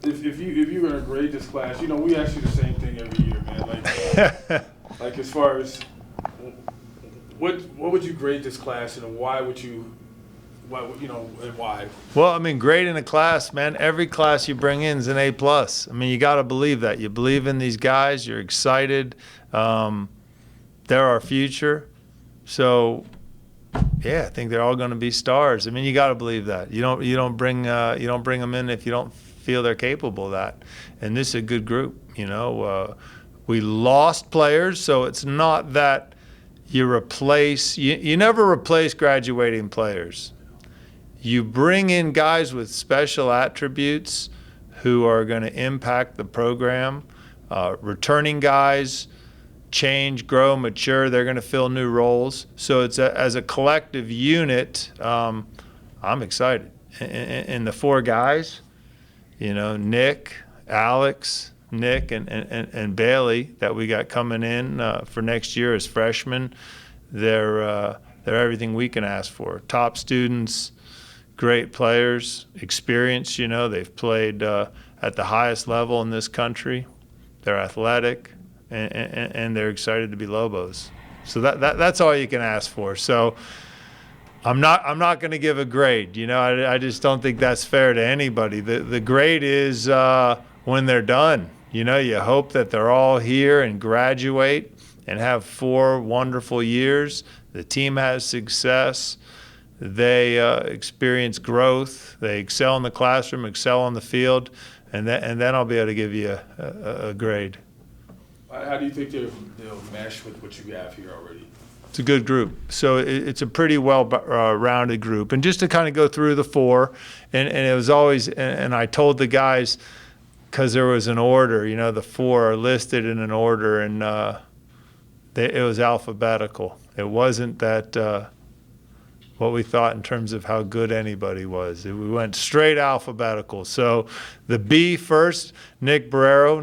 if you were to grade this class, we ask you the same thing every year, man. Like as far as what would you grade this class, and why would you, and why? Well, I mean, grading a class, man, every class you bring in is an A plus. I mean, you got to believe that. You believe in these guys. You're excited. They're our future. So, yeah, I think they're all going to be stars. I mean, you got to believe that. You don't bring them in if you don't feel they're capable of that. And this is a good group. We lost players, so it's not that you never replace graduating players. You bring in guys with special attributes who are going to impact the program. Returning guys change, grow, mature. They're going to fill new roles. So as a collective unit, I'm excited. And the four guys, Nick, Alex, Nick, and Bailey that we got coming in for next year as freshmen, they're everything we can ask for. Top students, great players, experience. They've played at the highest level in this country. They're athletic, and they're excited to be Lobos. So that's all you can ask for. So I'm not going to give a grade. I just don't think that's fair to anybody. The grade is when they're done. You hope that they're all here and graduate and have 4 wonderful years. The team has success. They experience growth. They excel in the classroom, excel on the field, and then I'll be able to give you a grade. How do you think they'll mesh with what you have here already? It's a good group. So it's a pretty well-rounded group. And just to kind of go through the 4, and it was always, and I told the guys, because there was an order, the 4 are listed in an order, and it was alphabetical. It wasn't that what we thought in terms of how good anybody was. We went straight alphabetical. So the B first, Nick Barrero.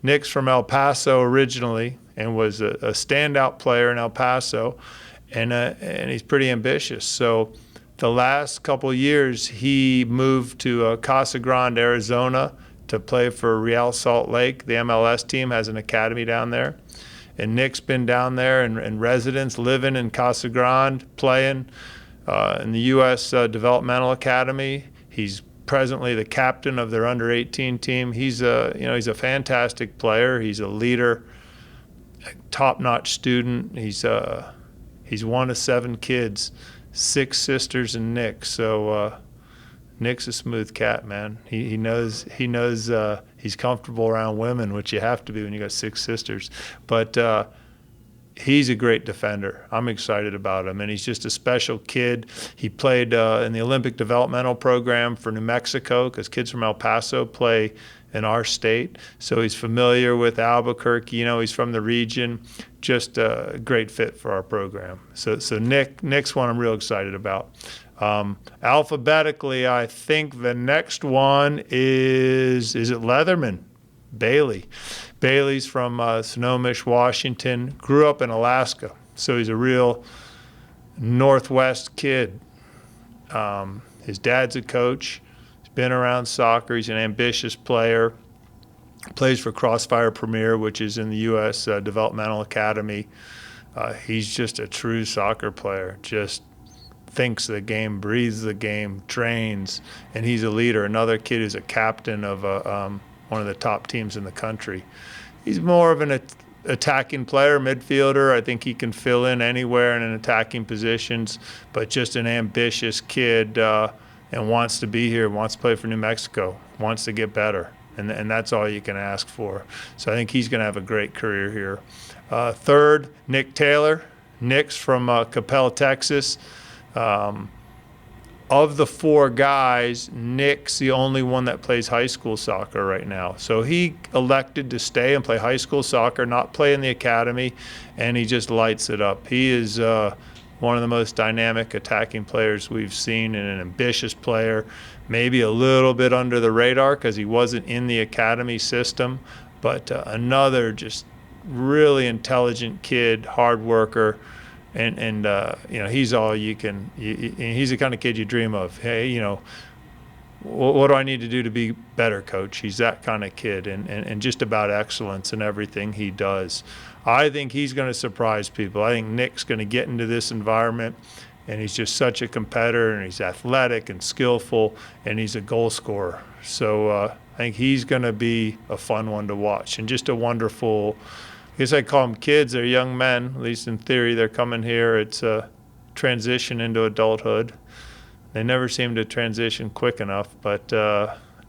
Nick's from El Paso originally and was a standout player in El Paso, and he's pretty ambitious. So the last couple of years, he moved to Casa Grande, Arizona, to play for Real Salt Lake. The MLS team has an academy down there. And Nick's been down there in residence, living in Casa Grande, playing in the U.S. Developmental Academy. He's presently the captain of their under-18 team. He's a fantastic player. He's a leader, a top-notch student. He's one of 7 kids, 6 sisters and Nick. So Nick's a smooth cat, man. He knows he's comfortable around women, which you have to be when you got 6 sisters. But he's a great defender. I'm excited about him, and he's just a special kid. He played in the Olympic developmental program for New Mexico, because kids from El Paso play in our state. So he's familiar with Albuquerque. He's from the region. Just a great fit for our program. So Nick's one I'm real excited about. Alphabetically, I think the next one is it Leatherman? Bailey. Bailey's from Snohomish, Washington. Grew up in Alaska, so he's a real Northwest kid. His dad's a coach. He's been around soccer. He's an ambitious player. Plays for Crossfire Premier, which is in the U.S. Developmental Academy. He's just a true soccer player. Just thinks the game, breathes the game, trains, and he's a leader. Another kid who's a captain of one of the top teams in the country. He's more of an attacking player, midfielder. I think he can fill in anywhere in attacking positions, but just an ambitious kid and wants to be here, wants to play for New Mexico, wants to get better, and that's all you can ask for. So I think he's going to have a great career here. Third, Nick Taylor. Nick's from Capel, Texas. Of the 4 guys, Nick's the only one that plays high school soccer right now. So he elected to stay and play high school soccer, not play in the academy, and he just lights it up. He is one of the most dynamic attacking players we've seen, and an ambitious player, maybe a little bit under the radar because he wasn't in the academy system, but another just really intelligent kid, hard worker. And he's all you can. He's the kind of kid you dream of. Hey, what do I need to do to be better, coach? He's that kind of kid, and just about excellence in everything he does. I think he's going to surprise people. I think Nick's going to get into this environment, and he's just such a competitor, and he's athletic and skillful, and he's a goal scorer. So I think he's going to be a fun one to watch, and just a wonderful, I guess I call them kids. They're young men, at least in theory. They're coming here. It's a transition into adulthood. They never seem to transition quick enough, but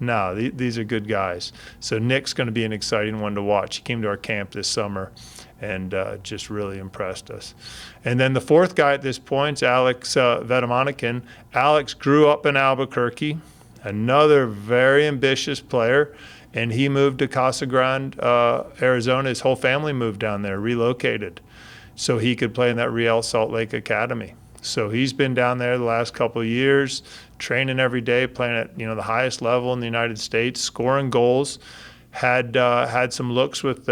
no, these are good guys. So Nick's going to be an exciting one to watch. He came to our camp this summer and just really impressed us. And then the fourth guy at this point is Alex Vetta. Alex grew up in Albuquerque, another very ambitious player, and he moved to Casa Grande, Arizona. His whole family moved down there, relocated, so he could play in that Real Salt Lake Academy. So he's been down there the last couple of years, training every day, playing at the highest level in the United States, scoring goals. Had some looks with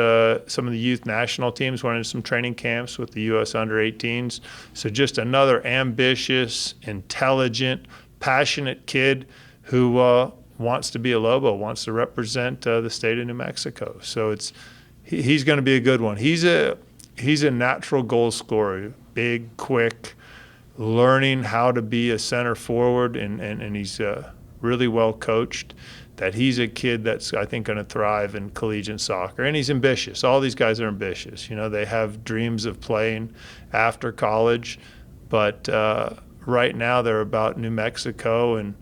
some of the youth national teams, went into some training camps with the U.S. under-18s. So just another ambitious, intelligent, passionate kid who wants to be a Lobo, wants to represent the state of New Mexico. So he's going to be a good one. He's a natural goal scorer, big, quick, learning how to be a center forward, and he's really well coached, that he's a kid that's, I think, going to thrive in collegiate soccer. And he's ambitious. All these guys are ambitious. They have dreams of playing after college, but right now they're about New Mexico and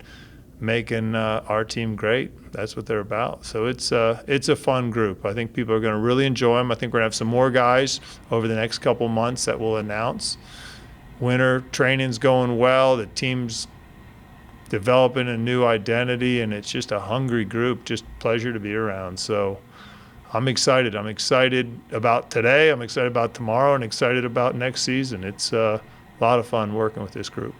making our team great. That's what they're about. So it's a fun group. I think people are going to really enjoy them. I think we're going to have some more guys over the next couple months that we'll announce. Winter training's going well. The team's developing a new identity, and it's just a hungry group. Just pleasure to be around. So I'm excited. I'm excited about today. I'm excited about tomorrow, and excited about next season. It's a lot of fun working with this group.